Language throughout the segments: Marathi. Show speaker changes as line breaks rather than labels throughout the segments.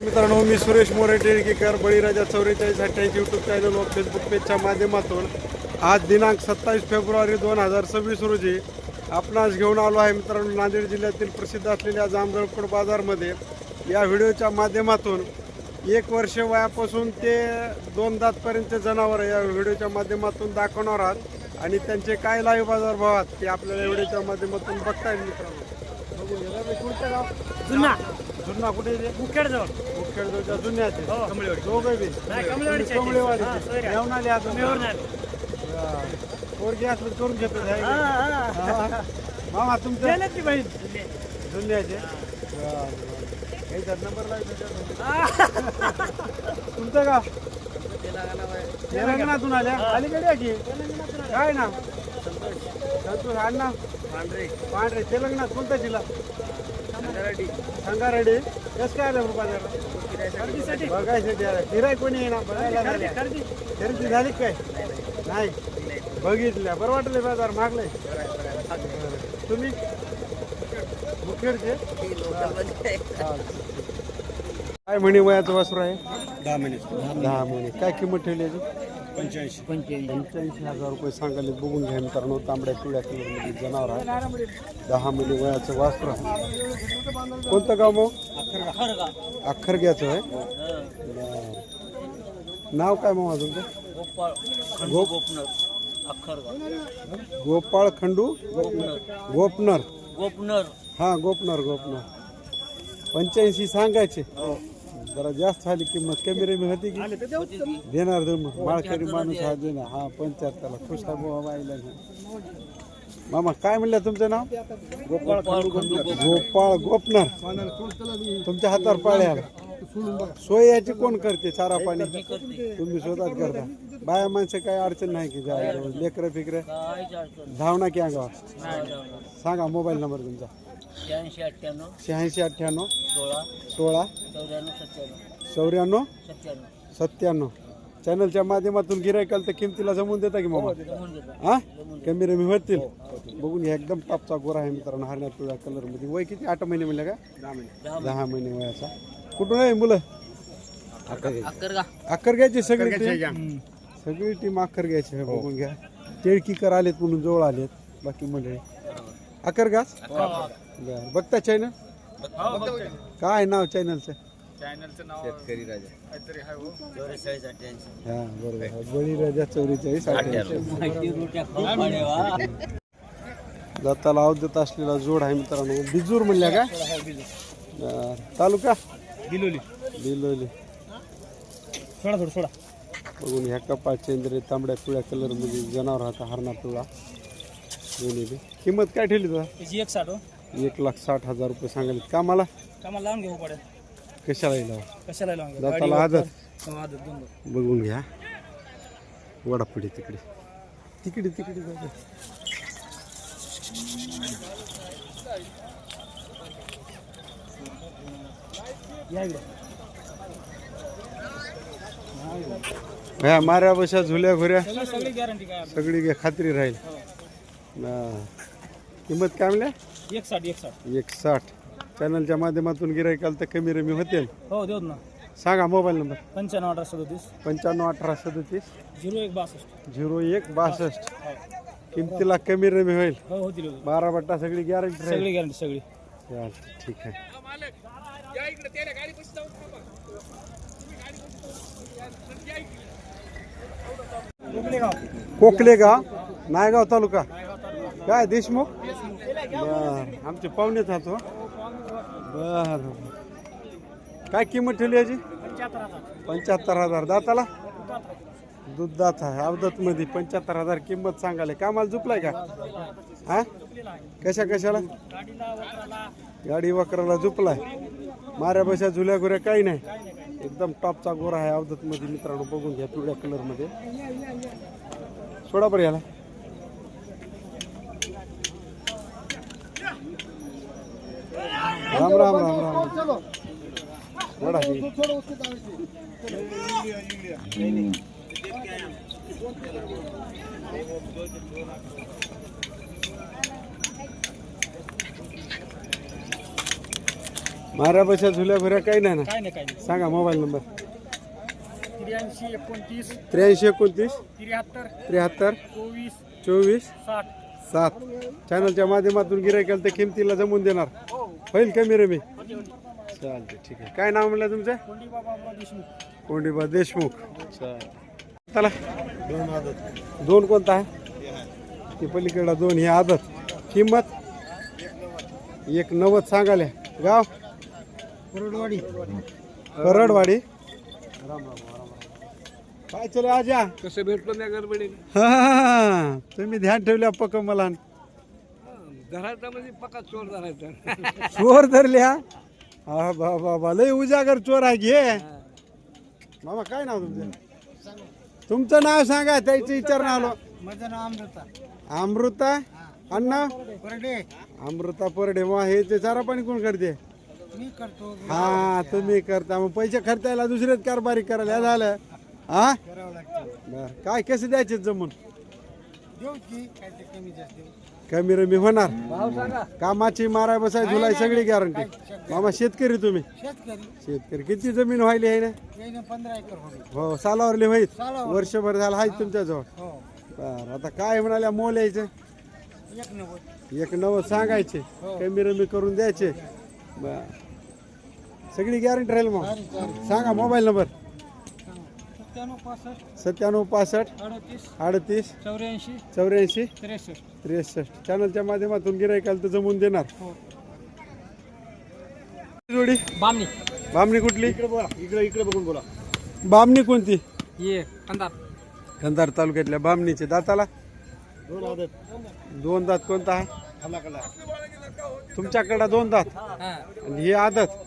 मित्रांनो, मी सुरेश मोरे टेळकीकर, बळीराजा 4488 यूट्यूब चॅनल व फेसबुक पेजच्या माध्यमातून आज दिनांक 27 फेब्रुवारी 2026 रोजी आपणास घेऊन आलो आहे. मित्रांनो, नांदेड जिल्ह्यातील प्रसिद्ध असलेल्या जामजळकोट बाजारमध्ये या व्हिडिओच्या माध्यमातून 1 वर्ष वयापासून ते 2 दातपर्यंतचे जनावर या व्हिडिओच्या माध्यमातून दाखवणार आहात आणि त्यांचे काय लाईव्ह बाजार भाव आहेत ते आपल्याला व्हिडिओच्या माध्यमातून बघता येईल. मित्रांनो, बघून घ्या. कोणतं गाव?
जुन्ना
जुन्ना कुठे आहे?
मुखेडजवळ.
मुखेडजवळच्या जुन्याचे
कमळेवाडी.
दोघे बी
कमळेवाडीचे.
कमळेवाडी
हा, सोयरे.
घेऊन आले आता
मेहरून आले.
पोरगी असलं करून घेतो मामा तुमचं
गेलेत की बाई.
जुन्याचे काहीचा नंबर तुमचं का तेलंगणातून आल्या अलीकडे आहे की काय ना संतोष अण्णा पांढरे तेलंगणात कोणता जिल्हा? संगारेड्डी. कसं काय आलं बाजारला? बघायसाठी आला. गिराय कोणी आहे ना बघायला झाल्या. खरेदी झाली काय? नाही बघितल्या. बरं वाटलं बाजार मागलंय. तुम्ही मुखेडचे? काय म्हणे वयाचं वासरू आहे?
10 महिने
10 महिने. काय किंमत ठेवली याची?
85
हजार रुपये सांगायला. बघून घ्या मित्रांनो, तांबड्या पिवळ्या कलरमध्ये जनावर आहे. 10 महिने वयाचं वासरू आहे. कोणतं गाव मग? अख्खरग्याचं आहे. नाव काय मग अजून ते? गोपाळ खंडू गोपनर. हा गोपनर 85 सांगायचे. जरा जास्त झाली किंमत. कमी रेमी होती की देणार माळकरी माणूस हा देणार. हा 75 ला खुश आहे बुवा बाईला. मामा काय म्हणलं तुमचं नाव? गोपाळ गोपनर. तुमच्या हातावर पाळ्या सोय याची कोण करते? चारा पाणी तुम्ही स्वतःच करता. बाया माणसं काय अडचण नाही की लेकरं फिकरं धावना की अंगावर? सांगा मोबाईल नंबर तुमचा. 86 98 16 94 97. चॅनलच्या माध्यमातून गिरायकाल तर किमतीला जमून देता की मामा? हा कमी रमी होतील. बघून घ्या. एकदम टॉपचा गोरा आहे मित्रांनो, हरण्या पिवळ्या कलर मध्ये. वय किती? 8 महिने म्हणलं का? 10 महिने वयाचा. कुठून आहे मुलं? अक्कर घ्यायची सगळी टीम अक्कर घ्यायची. बघून घ्या. टिळकीकर आलेत म्हणून जवळ आलेत. बाकी मंडळी अक्कर घास बघता चॅनल. काय नाव चॅनलचं?
शेतकरी राजा.
हा बरोबर. बळीराजा 4488. दाताला अवधत असलेला जोड आहे मित्रांनो. बिजूर म्हणल्या का? तालुका बिलोली.
सोडा.
बघून ह्या कपाळ चेंद्रे तांबड्या पिवळ्या कलर मध्ये जनावर राहता. हरणा पिवळा दोन्ही बी. किंमत काय ठेवली तुला? 1,60,000 रुपये सांगायला. कामाला
लावून घेऊ पडेल.
कशाला येईल?
कशाला लावून घेऊ?
दाताला आदत.
आदत
बघून घ्या. वडापुडी तिकडे जायचं. ह्या माऱ्या बशा झुल्या घुऱ्या
सगळी गॅरंटी काय?
सगळी खात्री राहील. किंमत काय म्हणल्या?
160.
चॅनलच्या माध्यमातून गिरायकाल तर कमी रमी होतील.
हो देऊ ना.
सांगा मोबाईल नंबर.
95
95
18
0162. किमतीला कमी रमी होईल.
हो होतील.
12 बट्टा सगळी गॅरंटी राहील.
सगळी गॅरंटी सगळी.
ठीक आहे. कोकलेगाव नायगाव तालुका. काय देशमुख? बर. आमचे पाहुणेच राहतो. बर. काय किंमत ठेवली याची? 75,000. दाताला दूध दात आहे. अवधत मध्ये 75,000 किंमत सांगाले. कामाला झुपलाय का? हा कशाला? गाडी वकराला झुपलाय. माऱ्या बशा झुल्या गुऱ्या काही नाही. एकदम टॉपचा गोरा आहे अवधत मध्ये मित्रांनो. बघून घ्या. पिवळ्या कलर मध्ये. सोडा बरं याला. राम बडा मारा बशा झुल्या भुऱ्या काही नाही ना?
काय नाही काय नाही.
सांगा मोबाईल नंबर.
83 29
83 29
73
73
24
24
60.
7. चॅनलच्या माध्यमातून गिरायकाला तर किमतीला जमून देणार. होईल कमी रमी? चालते ठीक आहे. काय नाव म्हणलं तुमचं?
कोंडीबा बाबा देशमुख.
कोंडीबा देशमुख. चला दोन कोणता आहे? ते पलीकडला 2 ही आदत. किंमत 190 सांगाले. गाव
कोरडवाडी.
करडवाडी. काय चले आजा?
कसं भेटलो नाही गडबडी
हा तुम्ही ध्यान ठेवल्या पक्क मला.
घराचा म्हणजे पक्का चोर धरायचा.
चोर धरल्या. हा बाबा लय उजागर चोर आहे घे. मामा काय नाव तुमचं? तुमचं नाव सांगा त्याची विचारणं आलो.
माझं नाव अमृता.
अमृता अण्णा
परडे.
अमृता परडे. मग हे ते चारा पाणी कोण करते?
मी करतो.
हा तुम्ही करता. मग पैसे खर्चायला दुसरेच कारभारी करायला हे झालं. हा
करावं लागतं.
बर काय कसे द्यायचे जमून?
देऊ की काय ते कमी जास्त देऊ.
कमी रमी होणार.
भाव सांगा.
कामाची माराय बसाय धुलाई सगळी गॅरंटी. मामा शेतकरी तुम्ही?
शेतकरी.
शेतकरी. किती जमीन व्हायली आहे ना?
याने 15 एकर होईल.
हो सालावरली होईल.
सालावर.
वर्षभर झालं आहे तुमच्याजवळ.
हो.
बर आता काय म्हणाल्या मोल यायचं?
190.
190 सांगायचे. कमी रमी करून द्यायचे. बर सगळी गॅरंटी राहील. मग सांगा मोबाईल नंबर.
97 65
97 65
38
38
84
84
63.
63. चॅनलच्या माध्यमातून गिरायकाला तर जमून देणार. जोडी
बामणी.
बामणी कुठली?
इकडे बोला. इकडे बघून बोला.
बामणी कोणती?
ये कंदार.
कंधार तालुक्यातल्या बामणीचे. दाताला
2 आदत.
2 दात. कोणता आहे?
हलाकडा.
तुमच्याकडे 2 दात
हां.
आणि हे आदत.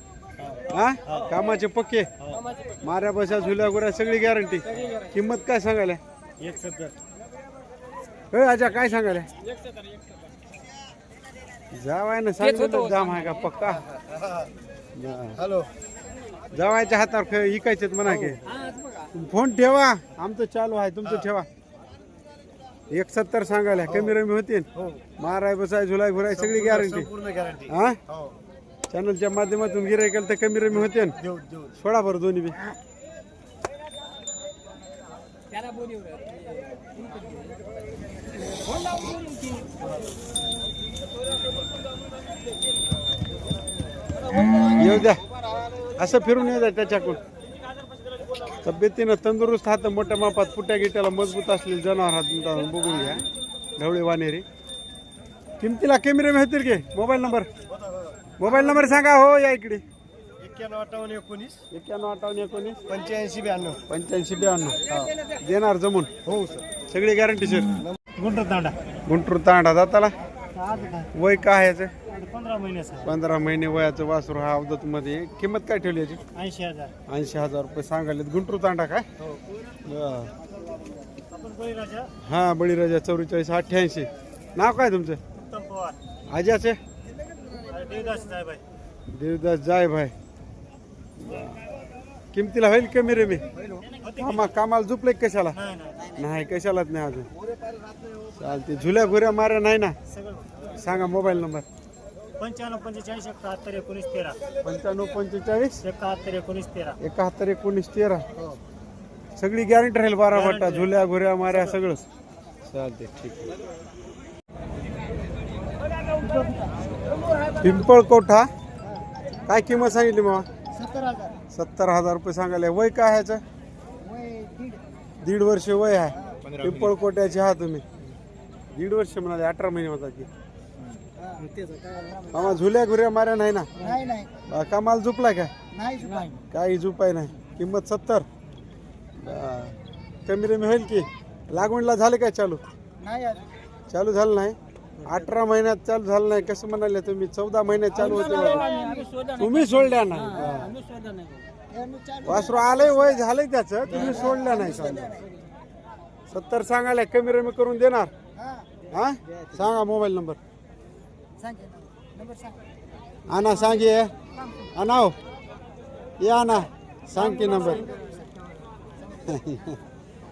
हा कामाचे पक्के. माऱ्या बशा झुल्या गुऱ्या सगळी गॅरंटी. किंमत काय सांगायला?
170.
आजा काय सांगायला? जावाय ना सांगितलं जाम आहे का पक्का?
हॅलो.
जावायच्या हातावर इकायचेत म्हणा की. फोन ठेवा. आमचं चालू आहे तुमचं ठेवा. 170 सांगायला. कमी रमी होतील. माराय बसाय झुलाय घुराय सगळी गॅरंटी.
पूर्ण गॅरंटी.
हा
हो.
चॅनलच्या माध्यमातून गिरायकाला तर कमी रमी होते.
देऊ देऊ.
सोडा बरं दोन्ही बी. येऊ द्या असं फिरून येऊ द्या त्याच्याकडून. तब्येतीनं तंदुरुस्त हात मोठ्या मापात पुट्या गिट्याला मजबूत असलेले जनावर हात बघून घ्या. ढवळे वानेरी. किमतीला कमी रमी होतील की? मोबाईल नंबर सांगा. हो या इकडे.
91 19
91 19
85 92.
85 92. देणार जमून.
हो सर.
सगळी गॅरंटी सर.
गुंटर तांडा.
गुंटूर तांडा. दाताला वय काय याचं?
15 महिन्याचा.
15 महिने वयाचं वासरू. हा अवधत मध्ये. किंमत काय ठेवली याची?
80,000.
80,000 रुपये सांगायले. गुंटूर तांडा काय?
हो.
बरं.
आपण बळीराजा.
हा बळीराजा 44 88. नाव काय तुमचं?
उत्तम पवार.
आज्याचे?
देवदास साहेब.
देवदास जाय भाई. किमतीला होईल कमी रे मी? कामाला झुपले कशाला? नाही कशालाच नाही अजून. चालते. झुल्या घुऱ्या माऱ्या नाही ना? सांगा मोबाईल नंबर.
95 45 71 19 13.
95 45
71 19 13.
71 19 13. सगळी गॅरंटी राहील. 12 भट्टा झुल्या घुऱ्या माऱ्या सगळं. चालते ठीक आहे. पिंपळकोठा. काय किंमत सांगितली मग?
70,000.
70,000 रुपये सांगायला. वय काय ह्याचं? 1.5 वर्ष वय आहे. पिंपळकोट्याचे हा तुम्ही 1.5 वर्ष म्हणाले. 18 महिने होता की. मामा झुल्या घुऱ्या माऱ्या नाही ना?
नाही.
कामाला झुपलाय का?
नाही.
काही झुपाय नाही. किंमत 70. कमी रमी होईल की? लागवणला झाले काय चालू?
नाही.
चालू झालं नाही. 18 महिन्यात चालू झालं नाही. कसं म्हणाले तुम्ही? 14 महिन्यात चालू होते. तुम्ही सोडल्या ना? वासरू आलंय वय झालंय त्याचं. तुम्ही सोडल्या नाही. 70 सांगायला. कमी रमी करून देणार. हा सांगा मोबाईल नंबर. आणा सांग ये. आणाव या ना. सांग की नंबर.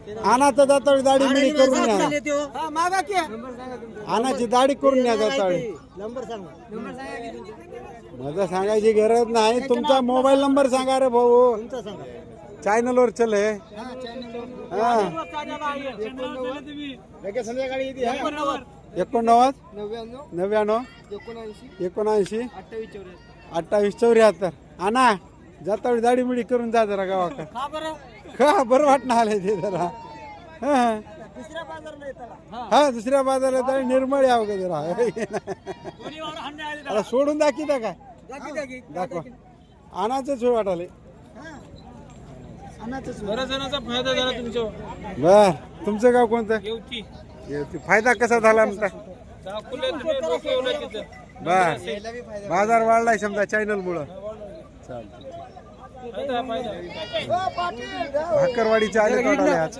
आणा तर दाताळी दाढी मिडी करून न्या. आणाची दाढी करून न्या दाताळी.
नंबर सांगा.
माझा सांगायची गरज नाही. तुमचा मोबाईल नंबर सांगा रे भाऊ.
तुमचा सांगा.
चॅनल वर चल हे. हा
लगेच संध्याकाळी येते.
89 99 79 28 74. आणा जातावडी दाढी मिडी करून जा जरा गावाकडे. का बरं वाटणं आलंय ते जरा. हा दुसऱ्या बाजारला तरी निर्मळ यावं का जरा. आता सोडून दाखिता काय दाखवा. आणाच वाटाले.
बऱ्याच जणांचा फायदा झाला तुमच्या.
बर तुमचं गाव कोणतं. येवती. फायदा कसा झाला आमचा. बर बाजार वाढलाय समजा चॅनल मुळे. भाकरवाडीचे आले तोडाले आज.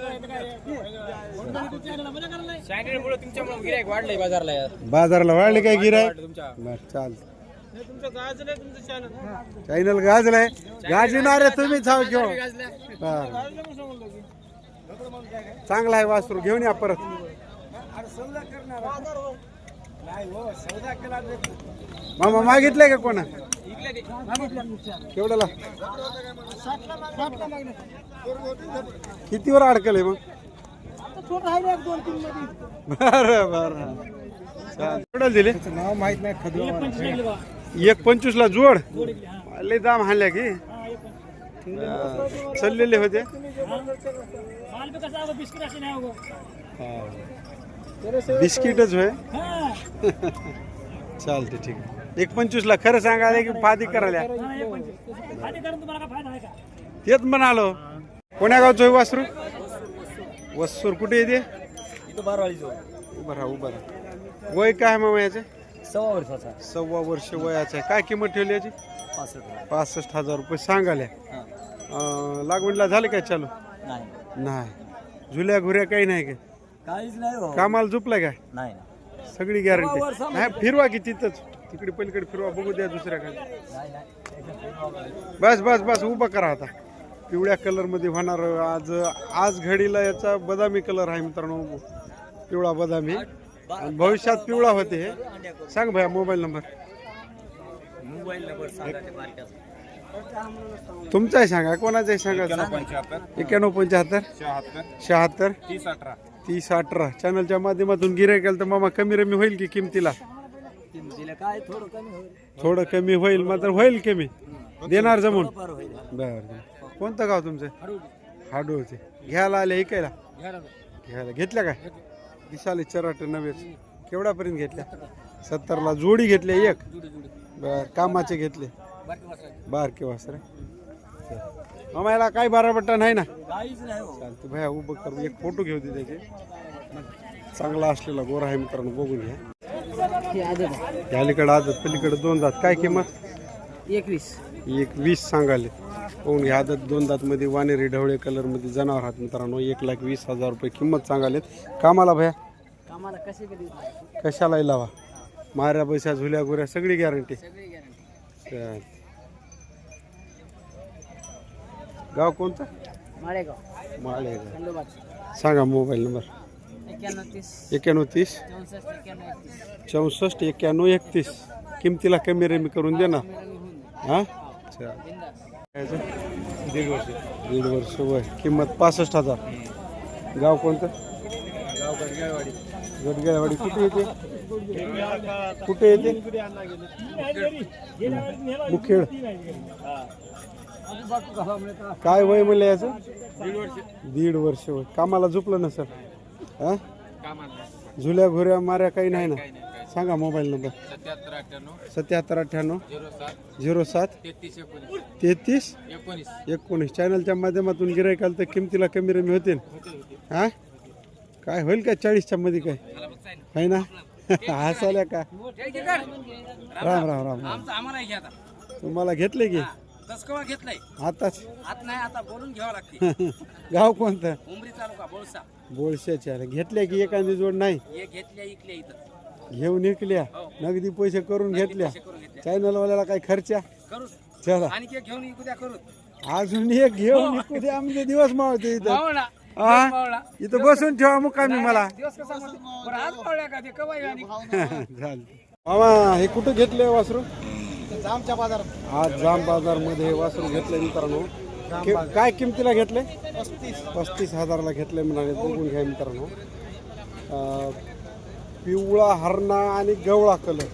बाजारला वाढले काय गिराय. बर चालत. चॅनल गाजलाय. गाजणार आहे तुम्हीच हाव घेऊ. चांगला आहे वासरू घेऊन या परत. मामा मागितलंय का कोणा. केवढ्याला कितीवर अडकलंय मग. बरं बरं केवढ्याला दिले.
नाव माहित नाही.
1.25 ला जोड. लय दाम हाणल्या की चाललेले होते. बिस्किटच होय. चालते ठीक आहे. 1.25 ला खरं सांगायला की फादी करायला. तेच म्हणालो. कोण्या गावचं होय वासरू. वसूर कुठे येते. उभं राहा. वय काय मामा याचे.
6 वर्षाचा.
6 वर्ष वयाचं आहे. काय किंमत ठेवली याची. 65,000 रुपये सांगाले. लागवडीला झाले काय चालू. नाही झुल्या घुऱ्या काही नाही काय.
काहीच नाही.
कामाला झोपलाय काय.
नाही
सगळी गॅरंटी नाही. फिरवा की तिथंच तिकडे पलीकडे फिरवा बघू द्या दुसऱ्या काय. बस बस बस उभा करा आता. पिवळ्या कलर मध्ये होणार. आज घडीला याचा बदामी कलर आहे मित्रांनो. पिवळा बदामी. आणि भविष्यात पिवळा होते. सांग भैया मोबाईल नंबर. तुमचाही सांगा कोणाचाही सांगा. 91 75 76 30 18. चॅनलच्या माध्यमातून गिऱ्हाईक केलं तर मामा कमी रमी होईल की किमतीला.
काय
थोडं कमी होईल मात्र होईल कमी. देणार जमून. बर कोणतं गाव तुमचं. हाडोळचे. घ्यायला आले ऐकायला. घ्यायला घेतल्या काय. दिसाले चराट नव्हेच. केवढ्यापर्यंत घेतल्या. 70 ला जोडी घेतल्या एक. बर कामाचे घेतले. बारके वासरे. मामा याला काय बाराबट्टा नाही ना. चालते भैया उभं करून एक फोटो घेऊ दे त्याचे. चांगला असलेला गोरा आहे मित्रांनो बघून घ्या. अलीकडे आदत पलीकडे 2 दात. काय किंमत. 21 सांगाले. पाहून घ्या. आदत 2 दात मध्ये वानेरी ढवळे कलर मध्ये जनावर आहात मित्रांनो. 1,20,000 रुपये किंमत सांगालेत. कामाला भैया कशालाही लावा. माऱ्या बैसा झुल्या गुऱ्या सगळी गॅरंटी. गाव कोणतं. माळेगाव. सांगा मोबाईल नंबर. 91 30 64 91 31. किमतीला कमी रेमी करून दे ना. हा 1.5 वर्ष वय. किंमत 65,000. गाव कोणतं. गडगेवाडी. कुठे येते. कुठे येते. मुखेड. काय वय म्हणलं याचं. 1.5 वर्ष वय. कामाला झोपलं ना सर. हा झुल्या घुऱ्या माऱ्या काही नाही ना. सांगा मोबाईल नंबर. 7798 07 33 19. चॅनलच्या माध्यमातून गिऱ्हाईकाला तर किमतीला कमी रमी होते. हा काय होईल का 40च्या मध्ये काय आहे ना. हसाल्या का. राम राम राम. तुम्हाला घेतले की आताच. गाव कोणतं. बोळशाच्या घेतल्या की एखादी जोड नाही. घेऊन इकल्या. नगदी पैसे करून घेतल्या. चॅनल वाल्याला काही खर्चा. चला अजून एक घेऊन इकू द्या. आमचे दिवस मावते इथं. हा इथं बसून ठेवा मुक्कामी मला
दिवस कसा म्हणते? बरं, आज पावल्या का ते कवाई आणि
चालतं मामा हे कुठं घेतले वासरू
जामच्या बाजारात
आज जाम बाजार मध्ये वासरू घेतले मित्रांनो काय किमतीला घेतले 35,000ला घेतले म्हणाले बघून घ्या मित्रांनो पिवळा हरणा आणि गवळा कलर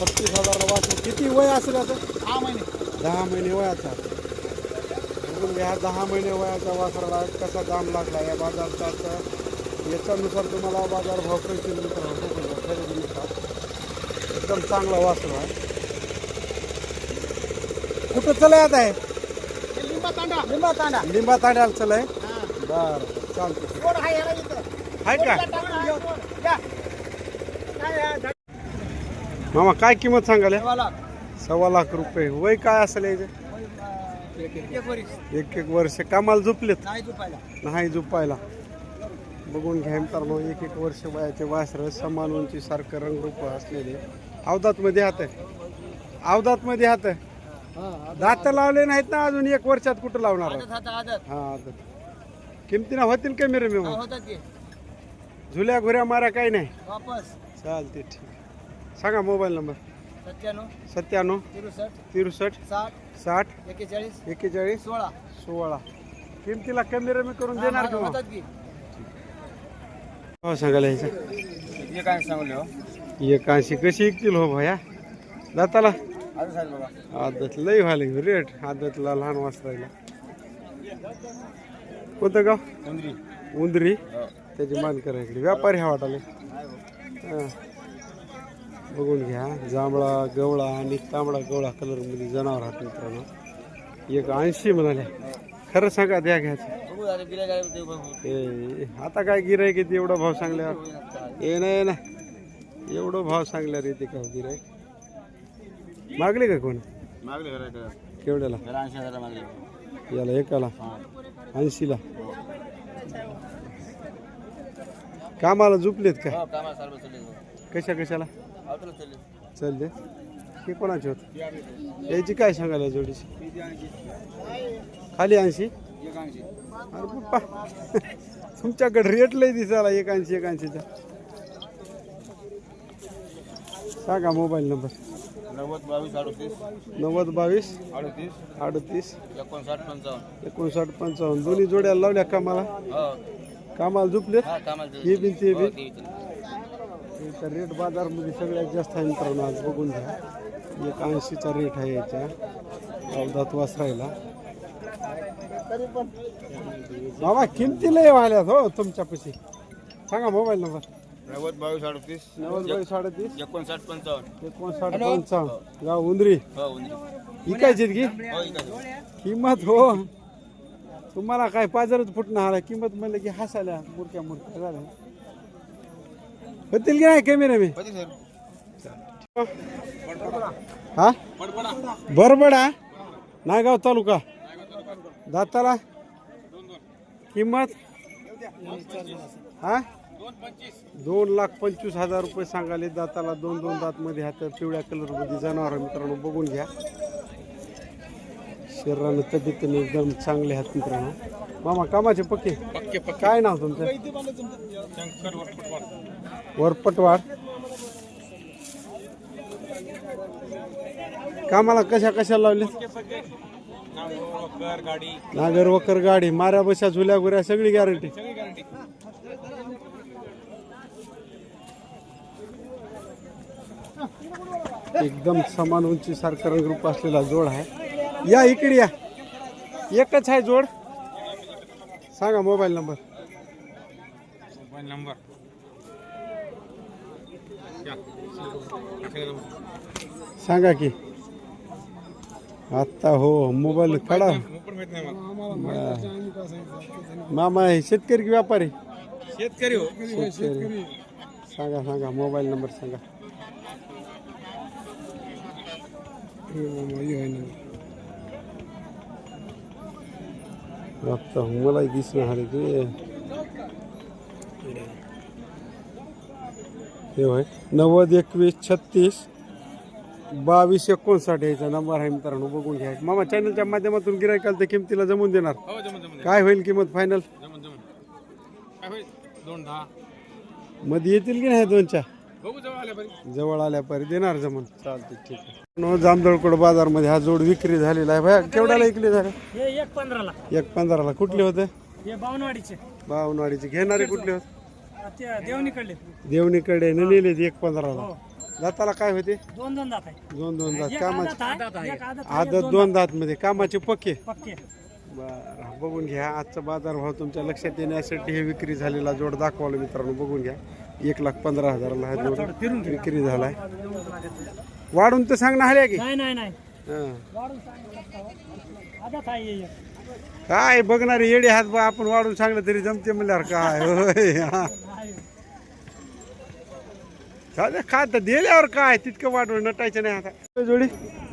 35,000ला वासरू किती वय असेल आता 10 महिने वयाचा बघून घ्या 10 महिने वयाच्या वासराला कसा दाम लागला या बाजारचा तर याच्यानुसार तुम्हाला बाजार भाव कळतील मित्रांनो बघून घ्या खरेदीनुसार एकदम चांगला वासरू आहे कुठं चलाय आता आहे लिंबा तांड्याला चलाय बर चालतं आहे का मामा काय किंमत सांगाल 1.25 लाख रुपये वय काय असेल याचे एक वर्ष कामाला झोपलेत नाही झोपायला बघून घ्या मित्रांनो एक वर्ष वयाचे वासर समान उंची सारखं रंगरूप असलेले अवदात मध्ये हात दात लावले नाहीत ना अजून 1 वर्षात कुठं लावणार हा आदत किमतीनं होतील कमी रे मी झुल्या घुऱ्या मारा काही नाही चालते ठीक सांगा मोबाईल नंबर 97 63 60 41 16 किमतीला कमी रमी करून देणार का हो सांगायला ह्याचं
काय सांगलो
81 कशी ऐकतील हो भया दाताला आदत लई व्हायला रेट आदतला लहान वासरायला कोणतं गाव उंदरी त्याची मान करायकडे व्यापारी हा वाटाले बघून घ्या जांभळा गवळा आणि तांबडा गवळा कलर मध्ये जनावर आहात मित्रांनो 180 म्हणाले खरं सांगा द्या घ्यायचं आता काय गिरायक येते एवढा भाव सांगल्यावर ये नाही ना एवढं भाव सांगल्यावर येते काय गिरायक मागले का कोण केवढ्याला याला एकाला 80ला कामाला झोपलेत का कशाला चल दे हे कोणाचे होत याची काय सांगायला जोडीची खाली 80 अरे पप्पा तुमच्याकडे रेट लय दिसाला 81 सांगा मोबाईल नंबर 90 38 59 दोन्ही जोड्याला लावल्या कामाला झोपले हे बिन ते बी रेट बाजारमध्ये सगळ्यात जास्त आहे मित्रांनो आज बघून घ्या 81चा रेट आहे याच्या अवधात वासरायला बाबा किमती लय व्हायल्यात हो तुमच्यापाशी सांगा मोबाईल नंबर
90
92 38
59
59 गाव उंदरी इकायची की किंमत हो तुम्हाला काय पाजारच फुटणं आला किंमत म्हणलं की हसायला मुरक्या झाल्या होतील की नाही कमी रे मी हा बरबडा नायगाव तालुका दाताला किंमत हा 2,25,000 रुपये सांगाले दाताला 2 दात मध्ये हात पिवळ्या कलर मध्ये जनावर मित्रांनो बघून घ्या शरीराने तब्येतीने एकदम चांगले आहेत मित्रांनो मामा कामाचे पक्के काय नाव तुमचं वरपटवाड कामाला कशा लावले नागर वकर गाडी माऱ्या बशा झुल्या गुऱ्या सगळी गॅरंटी एकदम समान उंची सारखा रंगरूप असलेला जोड आहे या इकडे या एकच आहे जोड सांगा मोबाईल नंबर सांगा की आता हो मोबाईल काढा मामा आहे शेतकरी की व्यापारी
शेतकरी हो
शेतकरी सांगा मोबाईल नंबर सांगा आता मला दिसणार आहे की हे होय 90 21 36 22 59 याचा नंबर आहे मित्रांनो बघून घ्या मामा चॅनलच्या माध्यमातून गिरायकाला ते किमतीला जमून देणार काय होईल किंमत फायनल
210
मध्ये येतील की नाही दोनच्या
बघू जवळ आल्या बरी
जवळ आल्यापारी देणार जमून चालते ठीक आहे. जामदळकोड बाजारमध्ये हा जोड विक्री झालेला आहे भाया. केवढ्याला विकली झाले?
हे 1.15ला
1.15ला. कुठले होते?
हे बावनवाडीचे
बावनवाडीचे. घेणारे कुठले होते?
ते देवणीकडले
देवणीकडे नेले 1.15ला. दाताला काय होते?
दोन दात आहे.
दोन दात.
एक
कामाचे
आदत आहे, एक आदत आहे,
आदत 2 दात मध्ये कामाचे पक्के.
पक्के.
बरं बघून घ्या. आजचा बाजारभाव तुमच्या लक्षात येण्यासाठी हे विक्री झालेला जोड दाखवला मित्रांनो. बघून घ्या. 1,15,000ला हा जोड विक्री झालाय. वाढून तर सांग ना हल्या की.
नाही नाही नाही
हं.
वाढून सांगितलं आदत आहे हे एक.
काय बघणारे येडे हात बा. आपण वाढून सांगलं तरी जमते म्हणल्यावर काय होय. हा.
नाही.
चालेल काय तर दिल्यावर काय तितकं वाढवून नटायचं नाही आता. जोडी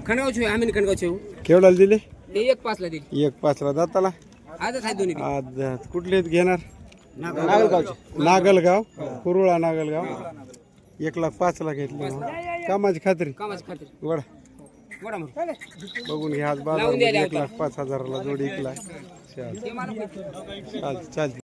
खणगावचे आम्ही खणगावचे
केवढ्याला दिले?
ते 1.5ला दिली
1.5ला. दाताला
आजच आहे दोन्ही
आदत. कुठले आहेत घेणार?
नागलगावचे
नागलगाव. कुरुळा नागलगाव. 1,05,000ला घेतले. कामाची खात्री.
कामाची खात्री
वडा
वडा म्हणून
बघून घ्या. आज बाजार 1,05,000ला जोडी विकलाय. चालते चालते.